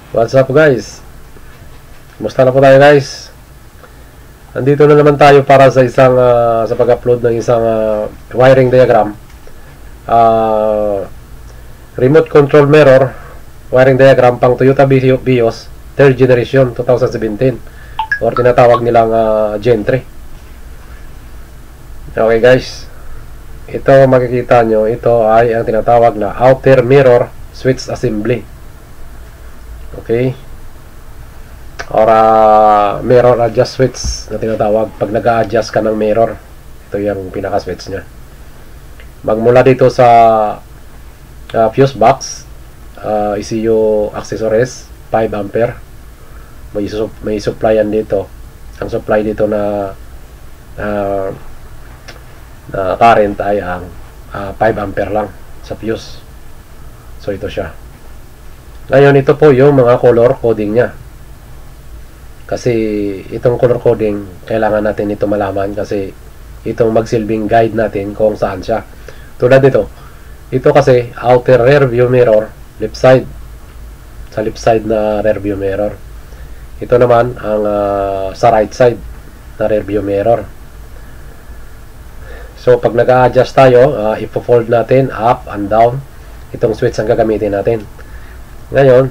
What's up guys? Kumusta na po tayo guys? Andito na naman tayo para sa sa pag-upload ng isang wiring diagram. Remote control mirror wiring diagram pang Toyota Vios 3rd generation 2017 or tinatawag nilang Gen 3. Okay guys, ito makikita nyo, ito ay ang tinatawag na outer mirror switch assembly. Okay, or mirror adjust switch na tinatawag. Pag nag-a-adjust ka ng mirror, ito yung pinaka-switch nya. Magmula dito sa fuse box, ECU accessories 5 ampere. May supply yan dito. Ang supply dito na current ay ang 5 ampere lang sa fuse. So ito siya. Ngayon, ito po yung mga color coding nya. Kasi itong color coding, kailangan natin ito malaman kasi itong magsilbing guide natin kung saan siya. Tulad dito, ito kasi outer rear view mirror, left side. Sa left side na rear view mirror. Ito naman ang sa right side na rear view mirror. So pag nag-a-adjust tayo, ipo-fold natin up and down. Itong switch ang gagamitin natin. Ngayon,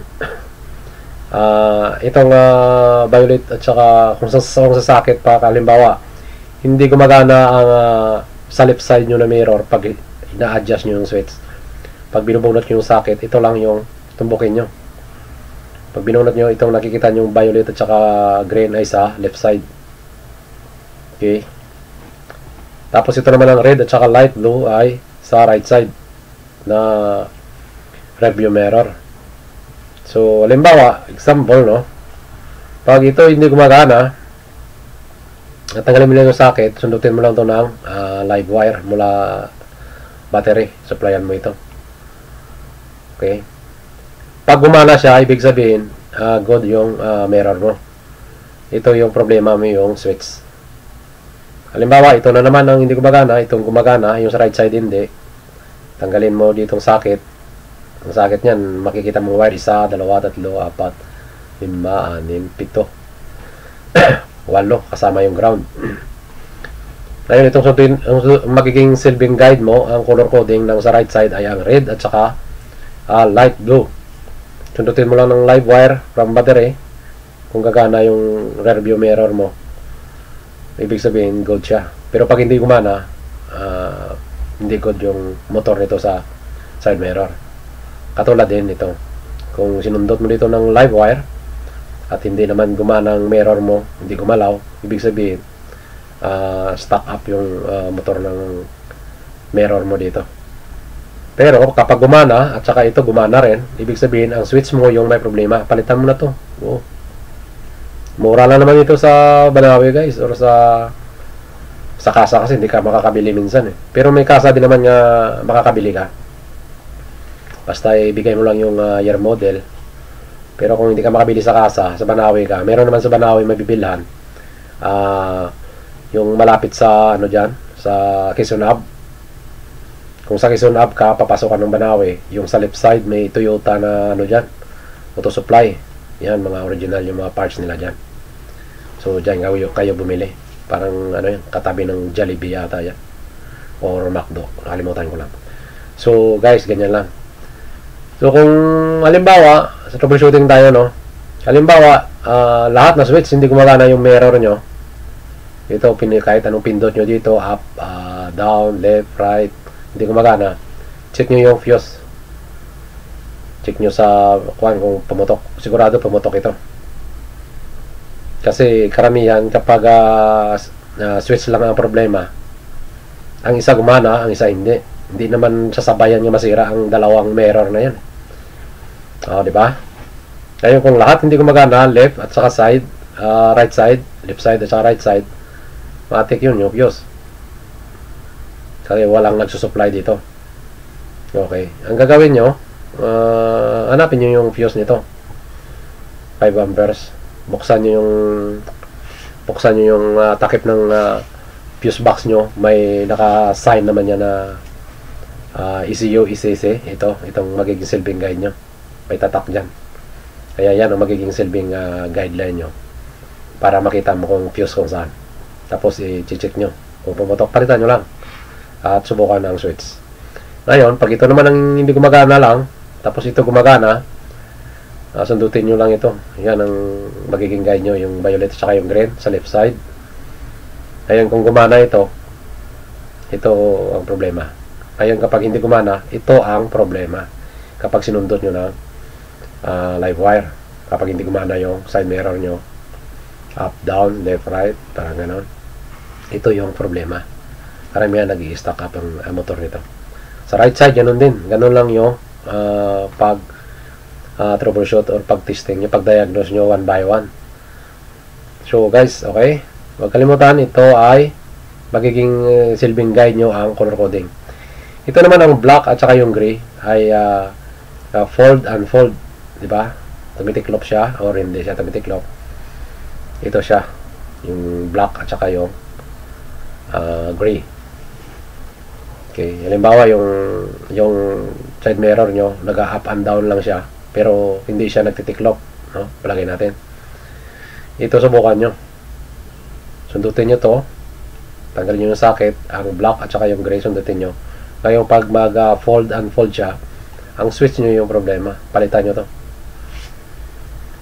itong violet at saka kung sa sakit pa, halimbawa hindi gumagana ang sa left side nyo na mirror pag ina-adjust nyo yung switch. Pag binubunot nyo yung sakit, ito lang yung tumbukin nyo. Pag binunot nyo, itong nakikita nyo yung violet at saka green ay sa left side. Okay. Tapos ito naman ang red at saka light blue ay sa right side na rear view mirror. So, halimbawa, example, no? Pag ito hindi gumagana, natanggalin mo lang yung socket, sundutin mo lang ito ng live wire mula battery. Supplyan mo ito. Okay? Pag gumana siya, ibig sabihin, good yung mirror mo. Ito yung problema mo yung switch. Halimbawa, ito na naman ang hindi gumagana, itong gumagana, yung sa right side hindi. Tanggalin mo ditong socket. Ang sakit niyan, makikita mong wire 1, 2, 3, 4, 5, 6, 7, 8 kasama yung ground. Ngayon, itong magiging silbing guide mo, ang color coding ng sa right side ay ang red at saka light blue. Sundutin mo lang ng live wire from battery kung gagana yung rear view mirror mo. Ibig sabihin, good siya. Pero pag hindi gumana, hindi good yung motor nito sa side mirror. Katulad din ito. Kung sinundot mo dito ng live wire at hindi naman gumana ang mirror mo, hindi gumalaw, ibig sabihin stuck up yung motor ng mirror mo dito. Pero kapag gumana at saka ito gumana rin, ibig sabihin ang switch mo yung may problema. Palitan mo na to. Oh. Mura lang naman ito sa Banawe guys, or sa kasa kasi hindi ka makakabili minsan eh. Pero may kasa din naman nga makakabili ka. Basta ibigay mo lang yung year model. Pero kung hindi ka makabili sa kasa, sa Banawe ka, meron naman sa Banawe mabibilhan. Yung malapit sa ano dyan, sa Quezon Hub. Kung sa Quezon Hub ka, papasok ka ng Banawe. Yung sa left side, may Toyota na ano dyan, auto supply. Yan, mga original yung mga parts nila dyan. So dyan kayo bumili. Parang ano yan, katabi ng Jollibee yata yan. Or McDo, nakalimutan ko lang. So guys, ganyan lang. So kung halimbawa, sa troubleshooting tayo, no? Halimbawa, lahat na switch hindi gumagana yung mirror nyo. Ito, kahit anong pindot nyo dito, up, down, left, right, hindi gumagana. Check nyo yung fuse. Check nyo sa kung pumutok. Sigurado pumutok ito. Kasi karamihan kapag switch lang ang problema, ang isa gumana, ang isa hindi. Hindi naman sasabayan nga masira ang dalawang mirror na yan. Di ba? Ngayon kung lahat hindi gumagana, left at saka side, right side, left side at saka right side, matik yun yung fuse. Kasi walang nagsusupply dito. Okay. Ang gagawin nyo, hanapin nyo yung fuse nito. 5 amperes. Buksan nyo yung takip ng fuse box nyo. May naka-sign naman yan na ECU, ECC. Itong magiging silbing guide nyo. May tatak dyan. Kaya yan ang magiging silbing guideline nyo para makita mo kung fuse kung saan. Tapos i-check nyo. Kung pumutok, palitan nyo lang. At subukan ang switch. Ngayon, pag ito naman ang hindi gumagana lang, tapos ito gumagana, sundutin nyo lang ito. Yan ang magiging guide nyo, yung violet at saka yung green sa left side. Ngayon, kung gumana ito ang problema. Ngayon, kapag hindi gumana, ito ang problema. Kapag sinundot nyo ng live wire. Kapag hindi gumana yung side mirror nyo, up, down, left, right, parang ganon. Ito yung problema. Karamihan nag-i-stack up ang motor nito. Sa right side, ganun din. Ganun lang yung pag troubleshoot or pag-testing nyo, pag-diagnose nyo one by one. So guys, okay? Huwag kalimutan, ito ay magiging silbing guide nyo ang color coding. Ito naman ang black at saka yung gray ay fold and fold. Diba? Tumitiklop siya or hindi siya tumitiklop. Ito siya. Yung black at saka yung gray. Okay. Halimbawa, yung side mirror nyo, nag-up and down lang siya. Pero hindi siya nagtitiklop. No? Palagay natin. Ito, subukan nyo. Sundutin nyo to. Tanggalin nyo yung socket. Ang black at saka yung gray, sundutin nyo. Ngayon, pag mag-fold and fold siya, ang switch nyo yung problema. Palitan nyo to.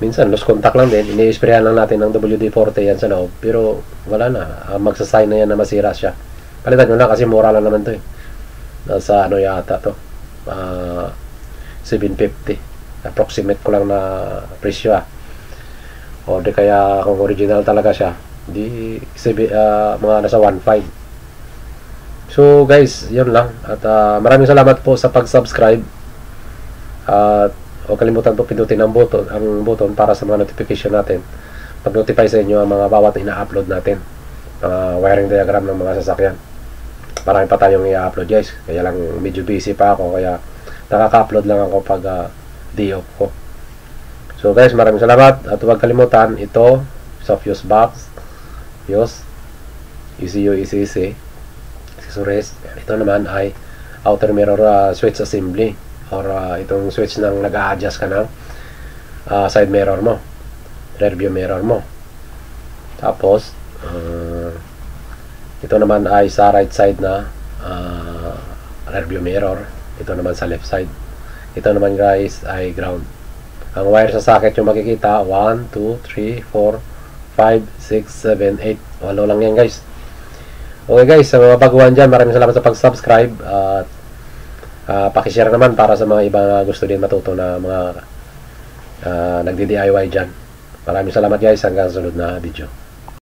Minsan, loose contact lang din. Ini-sprayan lang natin ng WD-40 yan sa loob. Pero, wala na. Magsasign na yan na masira siya. Palitan nyo lang kasi mura lang naman to eh. Nasa ano yata to. 750. Approximate ko lang na presyo O di kaya kung original talaga siya, di mga nasa 1.5. So guys, yun lang. At maraming salamat po sa pag-subscribe. At huwag kalimutan po pindutin ang button para sa mga notification natin. Pag-notify sa inyo ang mga bawat ina-upload natin. Wiring diagram ng mga sasakyan. Marami pa tayong i-upload guys. Kaya lang medyo busy pa ako. Kaya nakaka-upload lang ako pag day off ko. So guys, maraming salamat. At huwag kalimutan, ito sa fuse box. Fuse. ECU, ECC. Accessories. Ito naman ay outer mirror switch assembly. Or itong switch nang nag-a-adjust ka ng side mirror mo, rear view mirror mo. Tapos ito naman ay sa right side na rear view mirror. Ito naman sa left side. Ito naman guys ay ground. Ang wire sa socket yung makikita 1, 2, 3, 4, 5, 6, 7, 8. Walo lang yan guys. Okay guys, sa mga baguhan dyan, maraming salamat sa pag-subscribe. Pakishare naman para sa mga ibang gusto din matuto na mga nagdi-DIY dyan. Maraming salamat guys, hanggang sunod na video.